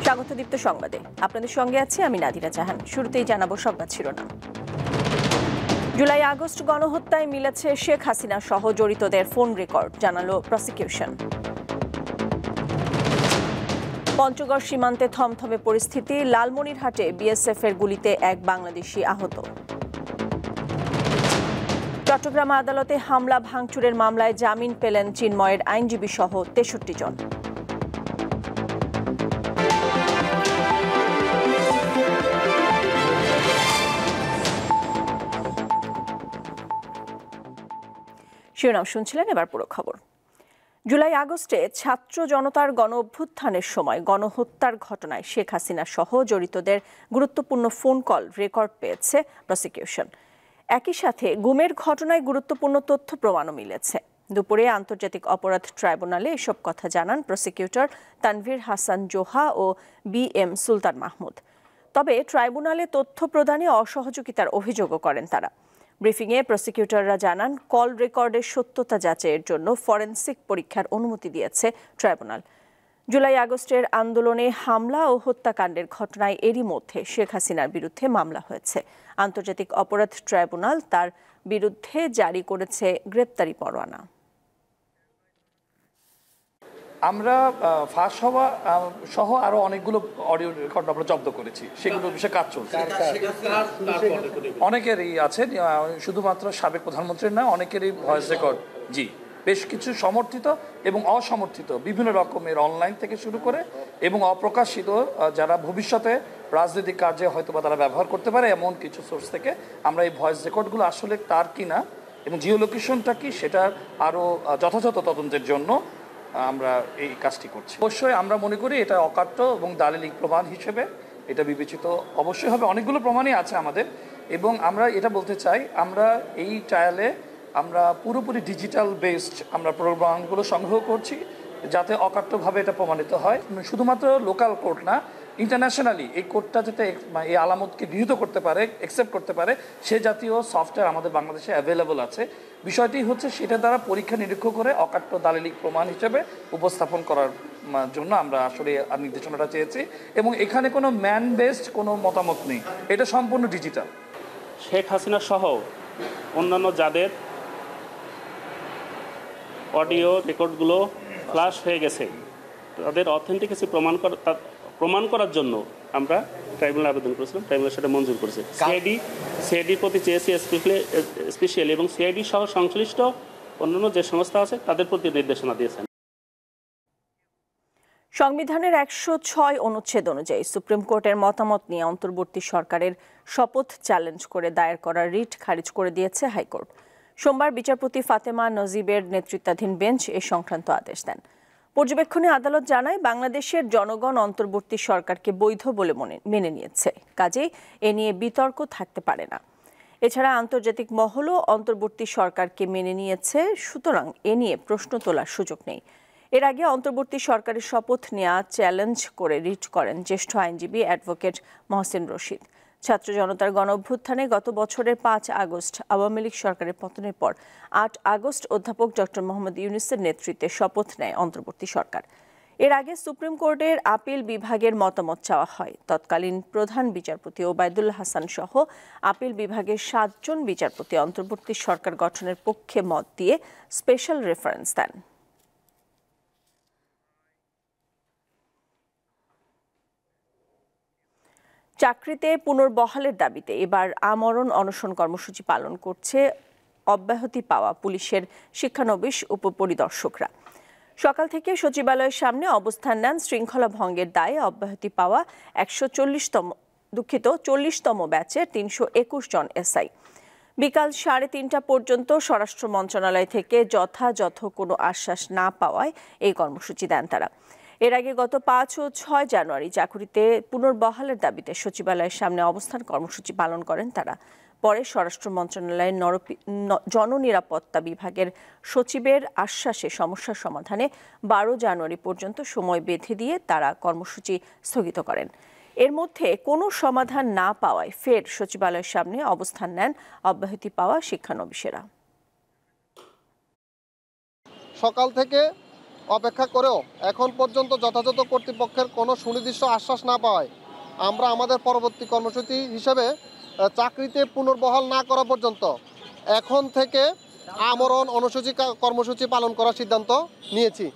স্বাগত দীপ্ত সংবাদে আপনাদের সঙ্গে আছি আমি নাদিরা জাহান। শুরুতেই জানাবো সংবাদ শিরোনাম। জুলাই আগস্ট গণহত্যায় মিলেছে শেখ হাসিনা সহ জড়িতদের ফোন রেকর্ড, জানালো প্রসিকিউশন। পঞ্চগড় সীমান্তে থমথমে পরিস্থিতি, লালমনিরহাটে বিএসএফ এর গুলিতে এক বাংলাদেশি আহত। চট্টগ্রাম আদালতে হামলা ভাঙচুরের মামলায় জামিন পেলেন চিন্ময়ের আইনজীবী সহ 63 জন। শিরোনাম শুনছিলেন, এবার পুরো খবর। জুলাই আগস্টে ছাত্র জনতার গণ অভ্যুত্থানের সময় গণহত্যার ঘটনায় শেখ হাসিনা সহ জড়িতদের গুরুত্বপূর্ণ ফোন কল রেকর্ড পেয়েছে প্রসিকিউশন। একই সাথে গুমের ঘটনায় গুরুত্বপূর্ণ তথ্য প্রমাণও মিলেছে। দুপুরে আন্তর্জাতিক অপরাধ ট্রাইব্যুনালে এসব কথা জানান প্রসিকিউটর তানভীর হাসান জোহা ও BM সুলতান মাহমুদ। তবে ট্রাইব্যুনালে তথ্য প্রদানে অসহযোগিতার অভিযোগও করেন তারা। ব্রিফিংয়ে প্রসিকিউটররা জানান, কল রেকর্ডের সত্যতা যাচাইয়ের জন্য ফরেনসিক পরীক্ষার অনুমতি দিয়েছে ট্রাইব্যুনাল। জুলাই আগস্টের আন্দোলনে হামলা ও হত্যাকাণ্ডের ঘটনায় এরই মধ্যে শেখ হাসিনার বিরুদ্ধে মামলা হয়েছে। আন্তর্জাতিক অপরাধ ট্রাইব্যুনাল তার বিরুদ্ধে জারি করেছে গ্রেপ্তারি পরোয়ানা। আমরা ফাঁস হওয়া সহ আরো অনেকগুলো অডিও রেকর্ড আমরা জব্দ করেছি, সেগুলোর বিষয়ে কাজ চলছে। অনেকেরই আছে, শুধুমাত্র সাবেক প্রধানমন্ত্রীর না, অনেকেরই ভয়েস রেকর্ড। জি, বেশ কিছু সমর্থিত এবং অসমর্থিত বিভিন্ন রকমের অনলাইন থেকে শুরু করে এবং অপ্রকাশিত, যারা ভবিষ্যতে রাজনৈতিক কার্যে হয়তো বা তারা ব্যবহার করতে পারে এমন কিছু সোর্স থেকে আমরা এই ভয়েস রেকর্ডগুলো আসলে তার কিনা এবং জিও লোকেশনটা কি সেটা আরও যথাযথ তদন্তের জন্য আমরা এই কাজটি করছি। অবশ্যই আমরা মনে করি এটা অকাট্য এবং দালিলিক প্রমাণ হিসেবে এটা বিবেচিত অবশ্যই হবে। অনেকগুলো প্রমাণই আছে আমাদের, এবং আমরা এটা বলতে চাই, আমরা এই ট্রায়ালে আমরা পুরোপুরি ডিজিটাল বেসড আমরা প্রমাণগুলো সংগ্রহ করছি যাতে অকাট্যভাবে এটা প্রমাণিত হয়। শুধুমাত্র লোকাল কোর্ট না, ইন্টারন্যাশনালি এই কোর্টটা যাতে এই আলামতকে গৃহীত করতে পারে, অ্যাকসেপ্ট করতে পারে, সে জাতীয় সফটওয়্যার আমাদের বাংলাদেশে অ্যাভেলেবল আছে। বিষয়টি হচ্ছে সেটা দ্বারা পরীক্ষা নিরীক্ষা করে অকাট্য দালিলিক প্রমাণ হিসেবে উপস্থাপন করার জন্য আমরা আসলে নির্দেশনাটা চেয়েছি, এবং এখানে কোনো ম্যান বেসড কোনো মতামত নেই, এটা সম্পূর্ণ ডিজিটাল। শেখ হাসিনা সহ অন্যান্য যাদের অডিও রেকর্ডগুলো ফ্লাশ হয়ে গেছে তাদের অথেন্টিকেসি প্রমাণ করার জন্য আমরা ট্রাইব্যুনাল আবেদন করেছিলাম। ট্রাইব্যুনাল সেটা মঞ্জুর করেছে। সিআইডির প্রতি চেয়েছি স্পেশালি, এবং সিআইডি সহ সংশ্লিষ্ট অন্যান্য যে সংস্থা আছে তাদের প্রতি নির্দেশনা দিয়েছেন। সংবিধানের 106 অনুচ্ছেদ অনুযায়ী সুপ্রিম কোর্টের মতামত নিয়ে অন্তর্বর্তী সরকারের শপথ চ্যালেঞ্জ করে দায়ের করা রিট খারিজ করে দিয়েছে হাইকোর্ট। সোমবার বিচারপতি ফাতেমা নজিবের নেতৃত্বাধীন বেঞ্চ এ সংক্রান্ত আদেশ দেন। পর্যবেক্ষণে আদালত জানায়, বাংলাদেশের জনগণ অন্তর্বর্তী সরকারকে বৈধ বলে মেনে নিয়েছে, কাজেই এ নিয়ে বিতর্ক থাকতে পারে না। এছাড়া আন্তর্জাতিক মহলও অন্তর্বর্তী সরকারকে মেনে নিয়েছে, সুতরাং এ নিয়ে প্রশ্ন তোলার সুযোগ নেই। এর আগে অন্তর্বর্তী সরকারের শপথ নেওয়া চ্যালেঞ্জ করে রিট করেন জ্যেষ্ঠ আইনজীবী অ্যাডভোকেট মহসিন রশিদ। ছাত্র জনতার গণ অভ্যুত্থানে গত বছরের 5 আগস্ট আওয়ামী লীগ সরকারের পতনের পর 8 আগস্ট অধ্যাপক ডক্টর মোহাম্মদ ইউনূসের নেতৃত্বে শপথ নেয় অন্তর্বর্তী সরকার। এর আগে সুপ্রিম কোর্টের আপিল বিভাগের মতামত চাওয়া হয়। তৎকালীন প্রধান বিচারপতি ওবায়দুল হাসান সহ আপিল বিভাগের 7 জন বিচারপতি অন্তর্বর্তী সরকার গঠনের পক্ষে মত দিয়ে স্পেশাল রেফারেন্স দেন। চাকরিতে পুনর্বহালের দাবিতে এবার আমরণ অনশন কর্মসূচি পালন করছে অব্যাহতি পাওয়া পুলিশের শিক্ষানবিশ উপপরিদর্শকরা। সকাল থেকে সচিবালয়ের সামনে অবস্থান নেন শৃঙ্খলা ভঙ্গের দায়ে অব্যাহতি পাওয়া 40তম ব্যাচের 321 জন এসআই। বিকাল 3:30 পর্যন্ত স্বরাষ্ট্র মন্ত্রণালয় থেকে যথাযথ কোনো আশ্বাস না পাওয়ায় এই কর্মসূচি দেন তারা। এর আগে গত 5 ও 6 জানুয়ারি চাকুরিতে পুনর্বহালের দাবিতে সচিবালয়ের সামনে অবস্থান কর্মসূচি পালন করেন তারা। পরে স্বরাষ্ট্র মন্ত্রণালয়ের জননিরাপত্তা বিভাগের সচিবের আশ্বাসে সমস্যার সমাধানে 12 জানুয়ারি পর্যন্ত সময় বেঁধে দিয়ে তারা কর্মসূচি স্থগিত করেন। এর মধ্যে কোনো সমাধান না পাওয়ায় ফের সচিবালয়ের সামনে অবস্থান নেন অব্যাহতি পাওয়া শিক্ষানবিশেরা। সকাল থেকে অপেক্ষা করেও এখন পর্যন্ত যথাযথ কর্তৃপক্ষের কোনো সুনির্দিষ্ট আশ্বাস না পাওয়ায় আমরা আমাদের পরবর্তী কর্মসূচি হিসেবে চাকরিতে পুনর্বহাল না করা পর্যন্ত এখন থেকে আমরণ কর্মসূচি পালন করার সিদ্ধান্ত নিয়েছি।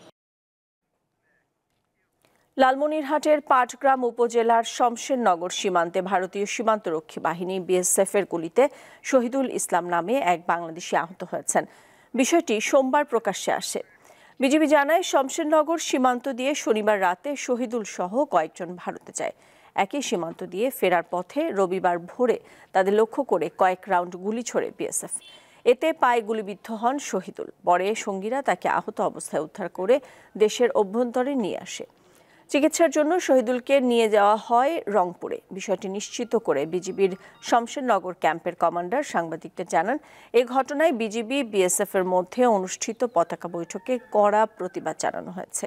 লালমনিরহাটের পাটগ্রাম উপজেলার শমশেরনগর সীমান্তে ভারতীয় সীমান্তরক্ষী বাহিনী বিএসএফ এর গুলিতে শহীদুল ইসলাম নামে এক বাংলাদেশি আহত হয়েছেন। বিষয়টি সোমবার প্রকাশ্যে আসে। বিজিবি জানায়, শমশেরনগর সীমান্ত দিয়ে শনিবার রাতে শহীদুল সহ কয়েকজন ভারতে যায়। একই সীমান্ত দিয়ে ফেরার পথে রবিবার ভোরে তাদের লক্ষ্য করে কয়েক রাউন্ড গুলি ছোড়ে বিএসএফ। এতে পায়ে গুলিবিদ্ধ হন শহীদুল। পরে সঙ্গীরা তাকে আহত অবস্থায় উদ্ধার করে দেশের অভ্যন্তরে নিয়ে আসে। চিকিৎসার জন্য শহীদুলকে নিয়ে যাওয়া হয় রংপুরে। বিষয়টি নিশ্চিত করে বিজিবির শমশেরনগর ক্যাম্পের কমান্ডার সাংবাদিকদের জানান, এ ঘটনায় বিজিবি বিএসএফ এর মধ্যে অনুষ্ঠিত পতাকা বৈঠকে কড়া প্রতিবাদ জানানো হয়েছে।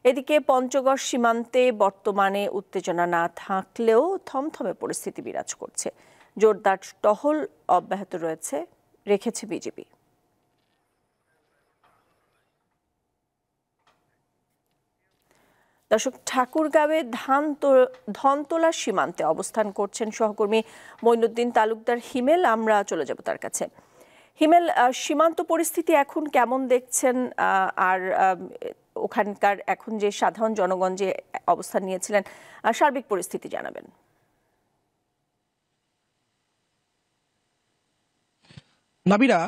এদিকে পঞ্চগড় সীমান্তে বর্তমানে উত্তেজনা না থাকলেও থমথমে পরিস্থিতি বিরাজ করছে। জোরদার টহল অব্যাহত রেখেছে বিজিবি। দর্শক, ঠাকুরগাঁওয়ে ধনতোলা সীমান্তে অবস্থান করছেন সহকর্মী মঈনুদ্দিন তালুকদার হিমেল। আমরা চলে যাব তার কাছে। হিমেল, সীমান্ত পরিস্থিতি এখন কেমন দেখছেন, আর ওখানকার এখন যে সাধারণ জনগণ যে অবস্থান নিয়েছিলেন, সার্বিক পরিস্থিতি জানাবেন। নাবিরা,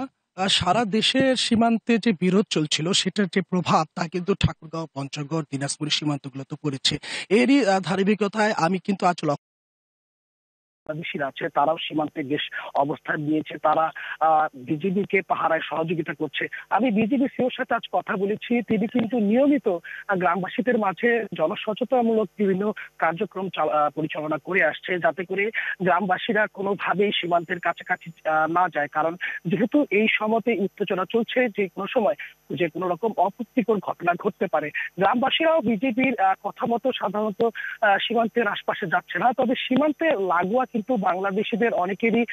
সারা দেশের সীমান্তে যে বিরোধ চলছিল সেটার যে প্রভাব তা কিন্তু ঠাকুরগাঁও, পঞ্চগড়, দিনাজপুরের সীমান্তগুলোতে পড়েছে। এরই ধারাবাহিকতায় আমি কিন্তু আজ বাংলাদেশিরা আছে, তারাও সীমান্তে বেশ অবস্থান নিয়েছে। তারা বিজিবিকে পাহারায় সহযোগিতা করছে। আমি বিজিবি সিওর সাথে আজ কথা বলেছি। তিনি কিন্তু নিয়মিত গ্রামবাসীদের মাঝে জনসচেতনমূলক বিভিন্ন কার্যক্রম পরিচালনা করে আসছে, যাতে করে গ্রামবাসীরা কোনোভাবেই সীমান্তের কাছাকাছি না যায়। কারণ যেহেতু এই সময়তে উত্তেজনা চলছে, যে কোনো সময় যে কোনো রকম অপ্রীতিকর ঘটনা ঘটতে পারে। গ্রামবাসীরাও বিজেপির কথা মতো সাধারণত সীমান্তের আশপাশে যাচ্ছে না। তবে সীমান্তে লাগোয়া কিন্তু বাংলাদেশিদের অনেকেরই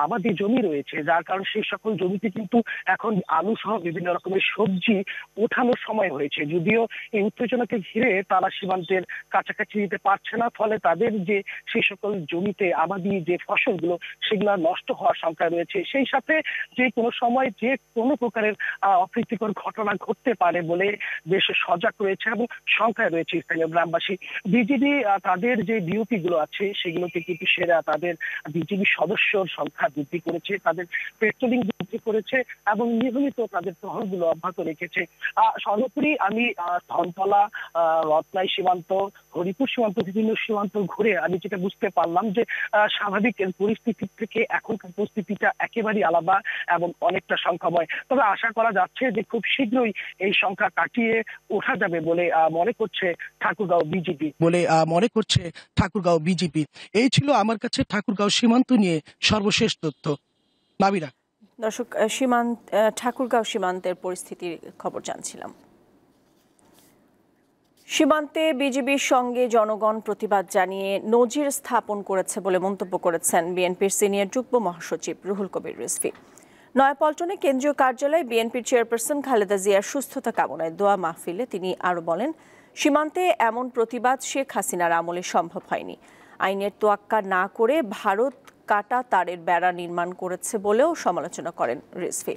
আবাদি জমি রয়েছে, যার কারণে সেই সকল জমিতে কিন্তু এখন আলু সহ বিভিন্ন রকমের সবজি ওঠানোর সময় হয়েছে। যদিও এই উত্তেজনাকে ঘিরে তারা সীমান্তের কাছাকাছি যেতে পারছে না, ফলে তাদের যে সেই সকল জমিতে আবাদি যে ফসলগুলো সেগুলো নষ্ট হওয়ার সংখ্যা রয়েছে। সেই সাথে যে কোনো সময় যে কোনো প্রকারের অপ্রীতিকর ঘটনা ঘটতে পারে বলে বেশ সজাগ রয়েছে এবং সংখ্যায় রয়েছে স্থানীয় গ্রামবাসী। বিজিবি তাদের যে ডিউটি গুলো আছে সেগুলোতে কিন্তু সেরা তাদের বিজিবি সদস্যর সংখ্যা বৃদ্ধি করেছে, তাদের পেট্রোলিং বৃদ্ধি করেছে এবং নিয়মিত তাদের টহলগুলো অব্যাহত রেখেছে। সর্বোপরি আমি ধনতলা, রত্নাই সীমান্ত, হরিপুর সীমান্ত, বিভিন্ন সীমান্ত ঘুরে আমি যেটা বুঝতে পারলাম যে স্বাভাবিক পরিস্থিতি থেকে এখনকার পরিস্থিতিটা একেবারেই আলাদা এবং অনেকটা সংখ্যাময়। তবে আশা করা যাচ্ছে যে খুব শীঘ্রই এই সংখ্যা কাটিয়ে ওঠা যাবে বলে মনে করছে ঠাকুরগাঁও বিজিবি। এই ছিল আমার কাছে ঠাকুরগাঁও সীমান্ত নিয়ে সর্বশেষ তথ্য। নাবিরা, দর্শক, ঠাকুরগাঁও সীমান্তের পরিস্থিতির খবর জানছিলাম। সীমান্তে বিজিবির সঙ্গে জনগণ প্রতিবাদ জানিয়ে নজির স্থাপন করেছে বলে মন্তব্য করেছেন বিএনপির সিনিয়র যুগ্ম মহাসচিব রুহুল কবির রিজভী। নয়াপল্টনে কেন্দ্রীয় কার্যালয়ে বিএনপির চেয়ারপারসন খালেদা জিয়ার সুস্থতা কামনায় দোয়া মাহফিলে তিনি আরও বলেন, সীমান্তে এমন প্রতিবাদ শেখ হাসিনার আমলে সম্ভব হয়নি। আইনের তোয়াক্কা না করে ভারত কাটা তারের বেড়া নির্মাণ করেছে বলেও সমালোচনা করেন রিজভী।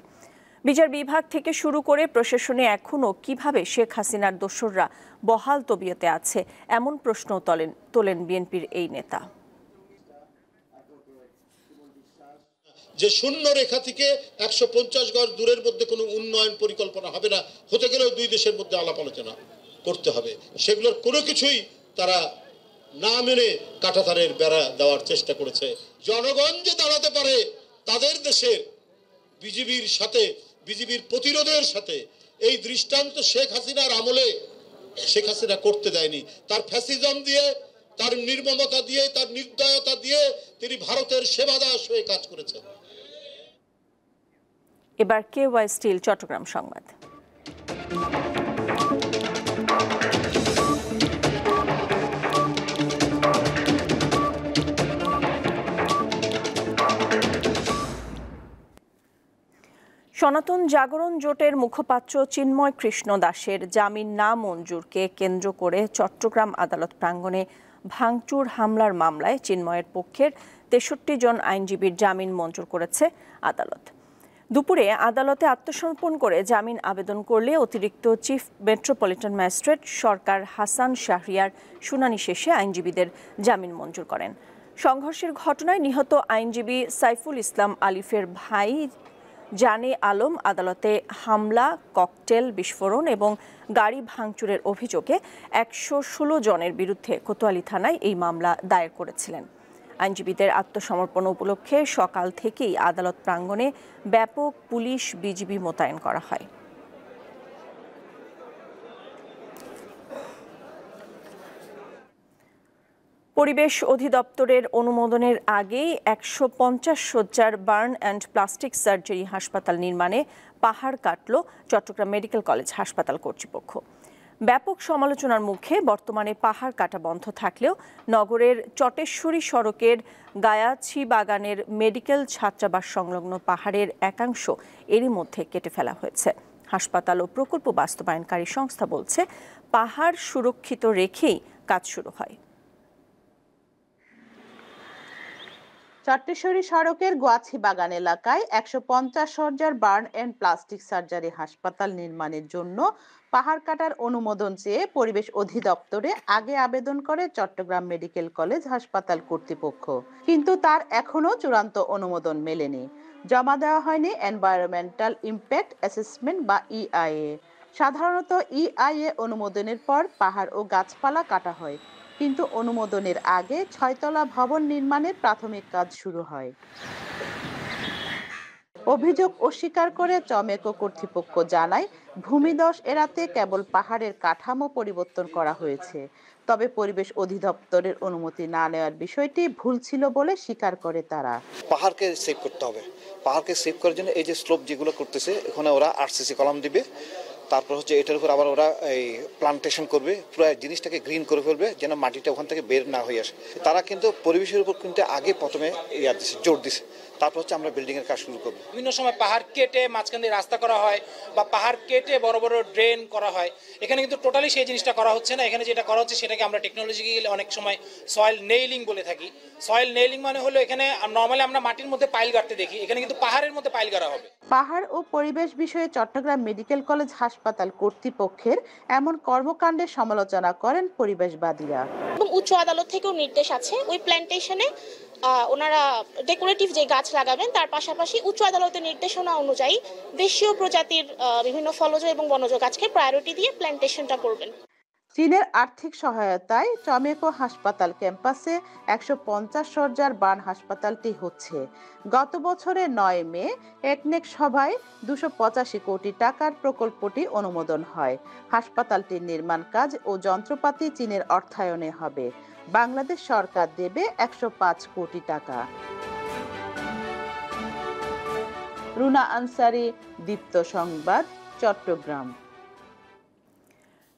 বিচার বিভাগ থেকে শুরু করে প্রশাসনে এখনও কিভাবে শেখ হাসিনার দোসররা বহাল তবিয়তে আছে এমন প্রশ্ন তোলেন বিএনপির এই নেতা। যে শূন্য রেখা থেকে 150 গজ দূরের মধ্যে কোনো উন্নয়ন পরিকল্পনা হবে না, হতে গেলেও দুই দেশের মধ্যে আলাপ আলোচনা করতে হবে। সেগুলোর কোনো কিছুই তারা না মেনে কাঁটাতারের বেড়া দেওয়ার চেষ্টা করেছে। জনগণ যে দাঁড়াতে পারে তাদের দেশের বিজিবির সাথে, বিজিবির প্রতিরোধের সাথে, এই দৃষ্টান্ত শেখ হাসিনার আমলে শেখ হাসিনা করতে দেয়নি। তার ফ্যাসিজম দিয়ে, তার নির্মমতা দিয়ে, তার নির্দয়তা দিয়ে তিনি ভারতের সেবাদাস হয়ে কাজ করেছেন। এবার কেওয়াই স্টিল চট্টগ্রাম সংবাদ। সনাতন জাগরণ জোটের মুখপাত্র চিন্ময় কৃষ্ণ দাসের জামিন না মঞ্জুরকে কেন্দ্র করে চট্টগ্রাম আদালত প্রাঙ্গণে ভাঙচুর হামলার মামলায় চিন্ময়ের পক্ষের ৬৩ জন আইনজীবীর জামিন মঞ্জুর করেছে আদালত। দুপুরে আদালতে আত্মসমর্পণ করে জামিন আবেদন করলে অতিরিক্ত চিফ মেট্রোপলিটন ম্যাজিস্ট্রেট সরকার হাসান শাহরিয়ার শুনানি শেষে আইনজীবীদের জামিন মঞ্জুর করেন। সংঘর্ষের ঘটনায় নিহত আইনজীবী সাইফুল ইসলাম আলিফের ভাই জানে আলম আদালতে হামলা, ককটেল বিস্ফোরণ এবং গাড়ি ভাঙচুরের অভিযোগে ১১৬ জনের বিরুদ্ধে কোতোয়ালি থানায় এই মামলা দায়ের করেছিলেন। আইনজীবীদের আত্মসমর্পণ উপলক্ষে সকাল থেকেই আদালত প্রাঙ্গণে ব্যাপক পুলিশ বিজিবি মোতায়েন করা হয়। পরিবেশ অধিদপ্তরের অনুমোদনের আগেই ১৫০ শয্যার বার্ন অ্যান্ড প্লাস্টিক সার্জারি হাসপাতাল নির্মাণে পাহাড় কাটল চট্টগ্রাম মেডিকেল কলেজ হাসপাতাল কর্তৃপক্ষ। ব্যাপক সমালোচনার মুখে বর্তমানে পাহাড় কাটা বন্ধ থাকলেও নগরের চটেশ্বরী সড়কের গায়াছি বাগানের মেডিকেল ছাত্রাবাস সংলগ্ন পাহাড়ের একাংশ এরই মধ্যে কেটে ফেলা হয়েছে। হাসপাতাল ও প্রকল্প বাস্তবায়নকারী সংস্থা বলছে, পাহাড় সুরক্ষিত রেখেই কাজ শুরু হয়। চট্টেশ্বরী সড়কের গোয়াছি বাগান এলাকায় ১৫০ শয্যার বার্ন অ্যান্ড প্লাস্টিক সার্জারি হাসপাতাল নির্মাণের জন্য পাহাড় কাটার অনুমোদন চেয়ে পরিবেশ অধিদপ্তরে আগে আবেদন করে চট্টগ্রাম মেডিকেল কলেজ হাসপাতাল কর্তৃপক্ষ, কিন্তু তার এখনো চূড়ান্ত অনুমোদন মেলেনি। জমা দেওয়া হয়নি এনভায়রনমেন্টাল ইমপ্যাক্ট অ্যাসেসমেন্ট বা EIA। সাধারণত EIA অনুমোদনের পর পাহাড় ও গাছপালা কাটা হয়, কিন্তু অনুমোদনের আগে ৬ তলা ভবন নির্মাণের প্রাথমিক কাজ শুরু হয়। অভিযোগ অস্বীকার করে চমেকো কর্তৃপক্ষ জানায়, ভূমিধস এড়াতে কেবল পাহাড়ের কাঠামো পরিবর্তন করা হয়েছে। তবে পরিবেশ অধিদপ্তরের অনুমতি না নেওয়ার বিষয়টি ভুল ছিল বলে স্বীকার করে তারা। পাহাড়কে সেভ করতে হবে। পাহাড়কে সেভ করার জন্য এই যে স্লোপ যেগুলো করতেছে, এখানে ওরা RCC কলাম দিবে, তারপর হচ্ছে এটার উপর আবার ওরা এই প্লান্টেশন করবে, পুরো জিনিসটাকে গ্রিন করে ফেলবে যেন মাটিটা ওখান থেকে বের না হয়ে আসে। তারা কিন্তু পরিবেশের উপর কিন্তু আগে প্রথমে জোর দিছে, তারপর হচ্ছে আমরা বিল্ডিং এর কাজ শুরু করবো। বিভিন্ন সময় পাহাড় কেটে মাঝখান দিয়ে রাস্তা করা হয় বা পাহাড় কেটে বড় বড় ড্রেন করা হয়, এখানে কিন্তু টোটালি সেই জিনিসটা করা হচ্ছে না। এখানে যেটা করা হচ্ছে সেটাকে আমরা টেকনোলজিক্যালি অনেক সময় সয়েল নেইলিং বলে থাকি। সয়েল নেইলিং মানে হলো এখানে নরমালি আমরা মাটির মধ্যে পাইল গাড়তে দেখি, এখানে কিন্তু পাহাড়ের মধ্যে পাইল গাড়া হবে। পাহাড় ও পরিবেশ বিষয়ে চট্টগ্রাম মেডিকেল কলেজ হাসপাতাল কর্তৃপক্ষের এমন কর্মকাণ্ডের সমালোচনা করেন পরিবেশবাদীরা। এবং উচ্চ আদালত থেকেও নির্দেশ আছে ওই প্ল্যান্টেশনে ওনারা ডেকোরেটিভ যে গাছ লাগাবেন, তার পাশাপাশি উচ্চ আদালতের নির্দেশনা অনুযায়ী দেশীয় প্রজাতির বিভিন্ন ফলজ এবং বনজ গাছকে প্রায়োরিটি দিয়ে প্ল্যান্টেশনটা করবেন। চীনের আর্থিক সহায়তায় চমেকো হাসপাতাল ক্যাম্পাসে ১৫০ শয্যার বার্ন হাসপাতালটি হচ্ছে। গত বছরের ৯ মে একনেক সভায় ২৮৫ কোটি টাকার প্রকল্পটি অনুমোদন হয়। হাসপাতালটির নির্মাণ কাজ ও যন্ত্রপাতি চীনের অর্থায়নে হবে। বাংলাদেশ সরকার দেবে ১০৫ কোটি টাকা। রুনা আনসারি, দীপ্ত সংবাদ, চট্টগ্রাম।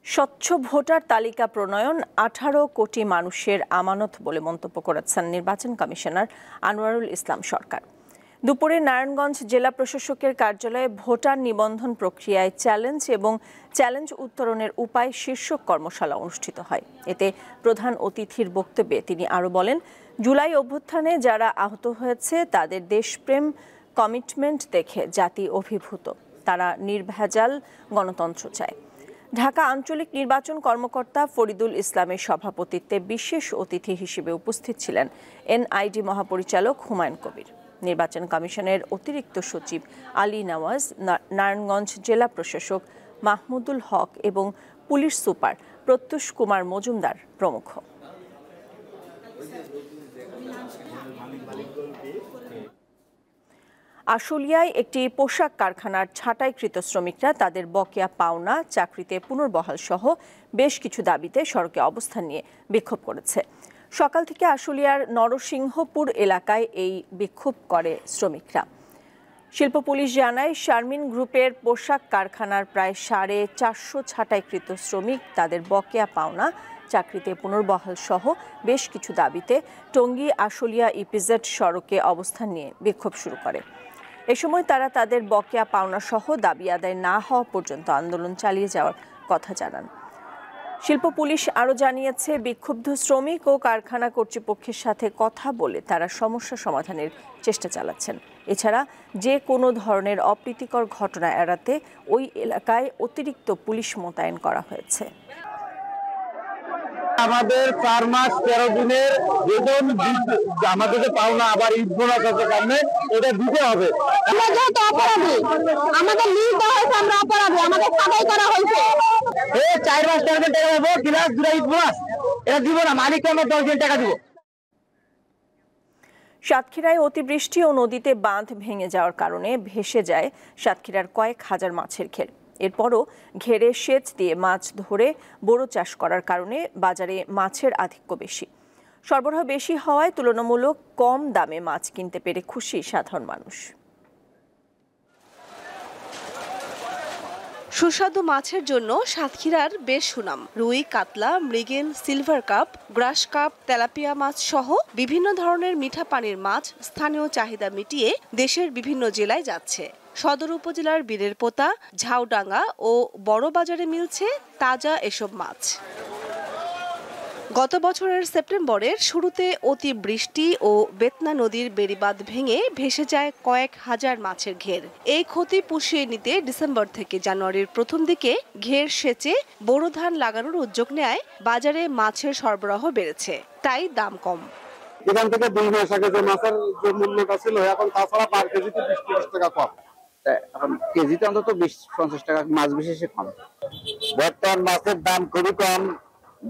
স্বচ্ছ ভোটার তালিকা প্রণয়ন ১৮ কোটি মানুষের আমানত বলে মন্তব্য করেছেন নির্বাচন কমিশনার আনোয়ারুল ইসলাম সরকার। দুপুরে নারায়ণগঞ্জ জেলা প্রশাসকের কার্যালয়ে ভোটার নিবন্ধন প্রক্রিয়ায় চ্যালেঞ্জ এবং চ্যালেঞ্জ উত্তরণের উপায় শীর্ষক কর্মশালা অনুষ্ঠিত হয়। এতে প্রধান অতিথির বক্তব্যে তিনি আরও বলেন, জুলাই অভ্যুত্থানে যারা আহত হয়েছে তাদের দেশপ্রেম, কমিটমেন্ট দেখে জাতি অভিভূত। তারা নির্ভেজাল গণতন্ত্র চায়। ঢাকা আঞ্চলিক নির্বাচন কর্মকর্তা ফরিদুল ইসলামের সভাপতিত্বে বিশেষ অতিথি হিসেবে উপস্থিত ছিলেন NID মহাপরিচালক হুমায়ুন কবির। নির্বাচন কমিশনের অতিরিক্ত সচিব আলী নওয়াজ, নারায়ণগঞ্জ জেলা প্রশাসক মাহমুদুল হক এবং পুলিশ সুপার প্রত্যুষ কুমার মজুমদার প্রমুখ। আশুলিয়ায় একটি পোশাক কারখানার ছাঁটাইকৃত শ্রমিকরা তাদের বকেয়া পাওনা, চাকরিতে পুনর্বহাল সহ বেশ কিছু দাবিতে সড়কে অবস্থান নিয়ে বিক্ষোভ করেছে। সকাল থেকে আশুলিয়ার নরসিংহপুর এলাকায় এই বিক্ষোভ করে শ্রমিকরা। শিল্প পুলিশ জানায়, শারমিন গ্রুপের পোশাক কারখানার প্রায় 450 ছাঁটাইকৃত শ্রমিক তাদের বকেয়া পাওনা, চাকরিতে পুনর্বহাল সহ বেশ কিছু দাবিতে টঙ্গী আশুলিয়া EPZ সড়কে অবস্থান নিয়ে বিক্ষোভ শুরু করে। এ সময় তারা তাদের বকেয়া পাওনা সহ দাবি আদায় না হওয়া পর্যন্ত আন্দোলন চালিয়ে যাওয়ার কথা জানান। শিল্প পুলিশ আরও জানিয়েছে, বিক্ষুব্ধ শ্রমিক ও কারখানা কর্তৃপক্ষের সাথে কথা বলে তারা সমস্যা সমাধানের চেষ্টা চালাচ্ছেন। এছাড়া যে কোনো ধরনের অপ্রীতিকর ঘটনা এড়াতে ওই এলাকায় অতিরিক্ত পুলিশ মোতায়েন করা হয়েছে। আমাদের 4 মাস 13 দিনের বেতন আমাদের পাওনা আবার ঈদ বোনাস আছে কারণে এটা দিতে হবে। আমরা যেহেতু অপরাধী, আমাদের লিজ দেওয়া হয়েছে, আমরা অপরাধী, আমাদের সাদাই করা হয়েছে। 4 মাস 13 দিন টাকা দেবো প্লাস 2 ঈদ বোনাস, এটা দিব না, মালিককে আমরা 10 দিন টাকা দিব। সাতক্ষীরায় অতিবৃষ্টি ও নদীতে বাঁধ ভেঙে যাওয়ার কারণে ভেসে যায় সাতক্ষীরার কয়েক হাজার মাছের ঘের। এরপরও ঘেরে সেচ দিয়ে মাছ ধরে বড় চাষ করার কারণে বাজারে মাছের আধিক্য বেশি। সরবরাহ বেশি হওয়ায় তুলনামূলক কম দামে মাছ কিনতে পেরে খুশি সাধারণ মানুষ। সুস্বাদু মাছের জন্য সাতক্ষীরার বেশ সুনাম। রুই, কাতলা, মৃগেল, silver carp, grass carp, tilapia মাছ সহ বিভিন্ন ধরনের মিঠা পানির মাছ স্থানীয় চাহিদা মিটিয়ে দেশের বিভিন্ন জেলায় যাচ্ছে। সদর উপজেলার বীরের পোতা, ঝাউডাঙ্গা ও বড় বাজারে মিলছে তাজা এসব মাছ। গত বছরের সেপ্টেম্বরের শুরুতে অতিবৃষ্টি ও বেতনা নদীর বেড়িবাঁধ ভেঙে ভেসে যায় কয়েক হাজার মাছের ঘের। এই ক্ষতি পুষিয়ে নিতে ডিসেম্বর থেকে জানুয়ারির প্রথম দিকে ঘের সেচে বোরো ধান লাগানোর উদ্যোগ নেয় বাজারে মাছের সরবরাহ বেড়েছে, তাই দাম কম। এখান থেকে 2 মাস আগে যে মাছের যে মূল্যটা ছিল এখন তাছাড়া পার কেজিতে 20-30 টাকা কম। এখন কেজিতে অন্তত 20-50 টাকা মাছ বিশেষে কম। বর্তমান মাছের দাম খুবই কম,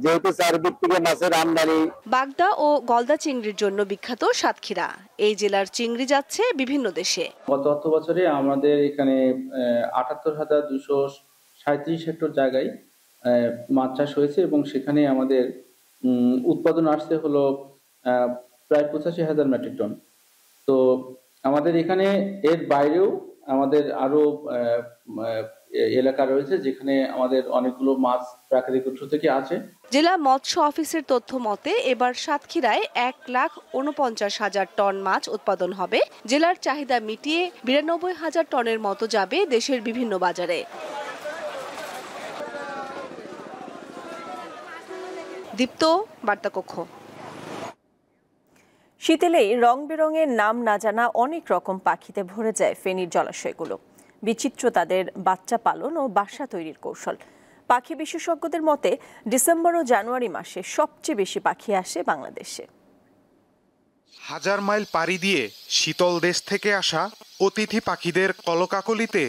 যেহেতু চারিদিক থেকে মাছের আমদানি। বাগদা ও গলদা চিংড়ির জন্য বিখ্যাত সাতক্ষীরা। এই জেলার চিংড়ি যাচ্ছে বিভিন্ন দেশে। গত অর্থ বছরে আমাদের এখানে 78,237 হেক্টর জায়গায় মাছ চাষ হয়েছে এবং সেখানে আমাদের উৎপাদন আসছে হলো প্রায় 85,000 মেট্রিক টন। তো আমাদের এখানে এর বাইরেও আমাদের আরো এলাকা রয়েছে যেখানে আমাদের অনেকগুলো মাছ প্রাকৃতিক উৎস থেকে আছে। জেলা মৎস্য অফিসের তথ্য মতে এবার সাতক্ষীরায় 1,49,000 টন মাছ উৎপাদন হবে। জেলার চাহিদা মিটিয়ে 92,000 টনের মতো যাবে দেশের বিভিন্ন বাজারে। দীপ্ত, বার্তাকক্ষ। শীতেলেই রং বেরঙের নাম না জানা অনেক রকম পাখিতে ভরে যায় ফেনীর জলাশয়গুলো। বিচিত্র তাদের বাচ্চা পালন ও বাসা তৈরির কৌশল। পাখি বিশেষজ্ঞদের মতে ডিসেম্বর ও জানুয়ারি মাসে সবচেয়ে বেশি পাখি আসে বাংলাদেশে। হাজার মাইল পাড়ি দিয়ে শীতল দেশ থেকে আসা অতিথি পাখিদের কলকাকলিতে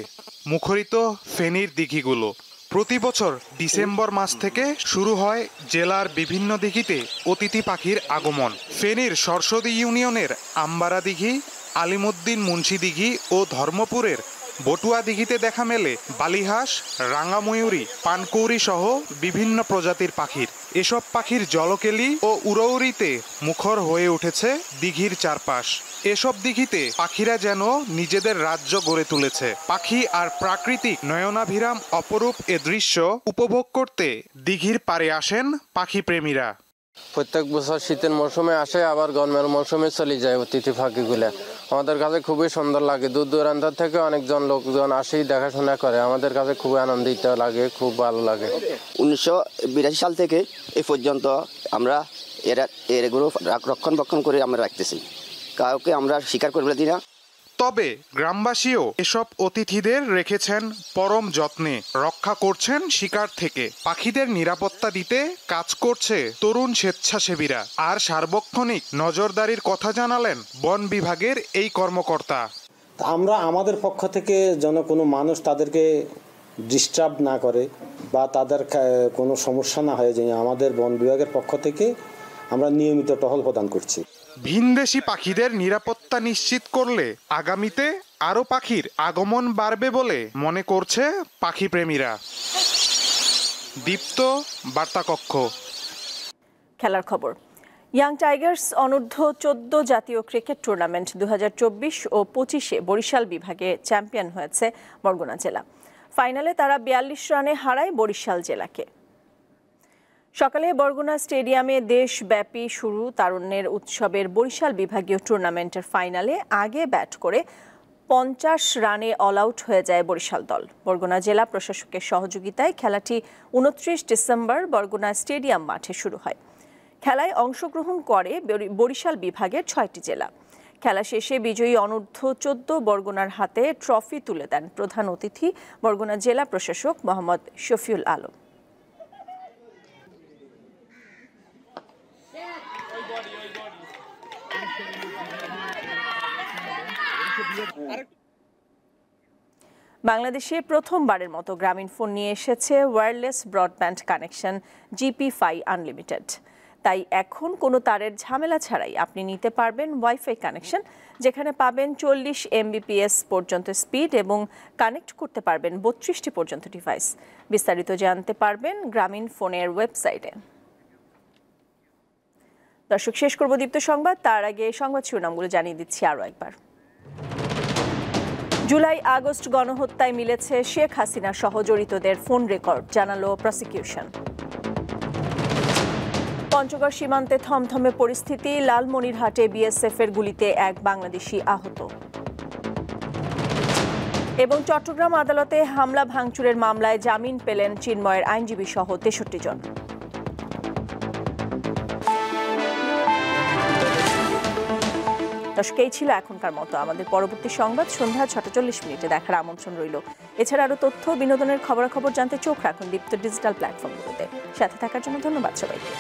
মুখরিত ফেনীর দিঘিগুলো। প্রতি বছর ডিসেম্বর মাস থেকে শুরু হয় জেলার বিভিন্ন দিঘিতে অতিথি পাখির আগমন। ফেনীর সরস্বতী ইউনিয়নের আম্বারা দিঘি, আলিমুদ্দিন মুন্সি দিঘি ও ধর্মপুরের বটুয়া দিঘিতে দেখা মেলে বালিহাঁস, রাঙাময়ূরী, পানকৌড়ি সহ বিভিন্ন প্রজাতির পাখির। এসব পাখির জলকেলি ও উড়ৌড়িতে মুখর হয়ে উঠেছে দিঘির চারপাশ। এসব দিঘিতে পাখিরা যেন নিজেদের রাজ্য গড়ে তুলেছে। পাখি আর প্রাকৃতিক নয়নাভিরাম অপরূপ এ দৃশ্য উপভোগ করতে দিঘির পাড়ে আসেন পাখি প্রেমীরা। প্রত্যেক বছর শীতের মৌসুমে আসে, আবার গরমের মৌসুমে চলে যায় অতিথি পাখিগুলা। আমাদের কাছে খুবই সুন্দর লাগে। দূর দূরান্ত থেকে অনেকজন লোকজন আসেই দেখাশোনা করে। আমাদের কাছে খুবই আনন্দিত লাগে, খুব ভালো লাগে। 1982 সাল থেকে এই পর্যন্ত আমরা এগুলো রক্ষণাবেক্ষণ করে আমরা রাখতেছি, কাউকে আমরা শিকার করবে দিই না। তবে গ্রামবাসীও এসব অতিথিদের রেখেছেন পরম যত্নে, রক্ষা করছেন শিকার থেকে। পাখিদের নিরাপত্তা দিতে কাজ করছে তরুণ স্বেচ্ছাসেবীরা। আর সার্বক্ষণিক নজরদারির কথা জানালেন বন বিভাগের এই কর্মকর্তা। আমরা আমাদের পক্ষ থেকে যেন কোনো মানুষ তাদেরকে ডিস্টার্ব না করে বা তাদের কোনো সমস্যা না হয়ে যায়, আমাদের বন বিভাগের পক্ষ থেকে আমরা নিয়মিত টহল প্রদান করছি। ভিনদেশি পাখিদের নিরাপত্তা নিশ্চিত করলে আগামীতে আরও পাখির আগমন বাড়বে বলে মনে করছে পাখি প্রেমীরা। দীপ্ত, বার্তাকক্ষ। খেলার খবর। ইয়াং টাইগার্স অনূর্ধ্ব 14 জাতীয় ক্রিকেট টুর্নামেন্ট 2024 ও 25-এ বরিশাল বিভাগে চ্যাম্পিয়ন হয়েছে বরগুনা জেলা। ফাইনালে তারা 42 রানে হারায় বরিশাল জেলাকে। সকালে বরগুনা স্টেডিয়ামে দেশব্যাপী শুরু তারুণ্যের উৎসবের বরিশাল বিভাগীয় টুর্নামেন্টের ফাইনালে আগে ব্যাট করে 50 রানে অল আউট হয়ে যায় বরিশাল দল। বরগুনা জেলা প্রশাসকের সহযোগিতায় খেলাটি 29 ডিসেম্বর বরগুনা স্টেডিয়াম মাঠে শুরু হয়। খেলায় অংশগ্রহণ করে বরিশাল বিভাগের 6টি জেলা। খেলা শেষে বিজয়ী অনূর্ধ্ব 14 বরগুনার হাতে ট্রফি তুলে দেন প্রধান অতিথি বরগুনা জেলা প্রশাসক মোহাম্মদ শফিউল আলম। বাংলাদেশে প্রথমবারের মতো গ্রামীণফোন নিয়ে এসেছে wireless broadband connection GP-phi unlimited. তাই এখন কোনো তারের ঝামেলা ছাড়াই আপনি নিতে পারবেন ওয়াইফাই কানেকশন, যেখানে পাবেন 40 Mbps পর্যন্ত স্পিড এবং কানেক্ট করতে পারবেন 32টি পর্যন্ত ডিভাইস। বিস্তারিত জানতে পারবেন গ্রামীণফোনের ওয়েবসাইটে। দর্শক, শেষ করব দীপ্ত সংবাদ, তার আগে সংবাদ শিরোনামগুলো জানিয়ে দিচ্ছি আরও একবার। জুলাই আগস্ট গণহত্যায় মিলেছে শেখ হাসিনা সহ জড়িতদের ফোন রেকর্ড, জানালো প্রসিকিউশন। পঞ্চগড় সীমান্তে থমথমে পরিস্থিতি, লালমনিরহাটে বিএসএফ এর গুলিতে এক বাংলাদেশি আহত। এবং চট্টগ্রাম আদালতে হামলা ভাঙচুরের মামলায় জামিন পেলেন চিন্ময়ের আইনজীবী সহ 63 জন। দর্শক, এই ছিল এখনকার মতো। আমাদের পরবর্তী সংবাদ সন্ধ্যা 6:40 দেখার আমন্ত্রণ রইল। এছাড়া আরও তথ্য বিনোদনের খবরাখবর জানতে চোখ রাখুন দীপ্ত ডিজিটাল প্ল্যাটফর্মগুলোতে। সাথে থাকার জন্য ধন্যবাদ সবাইকে।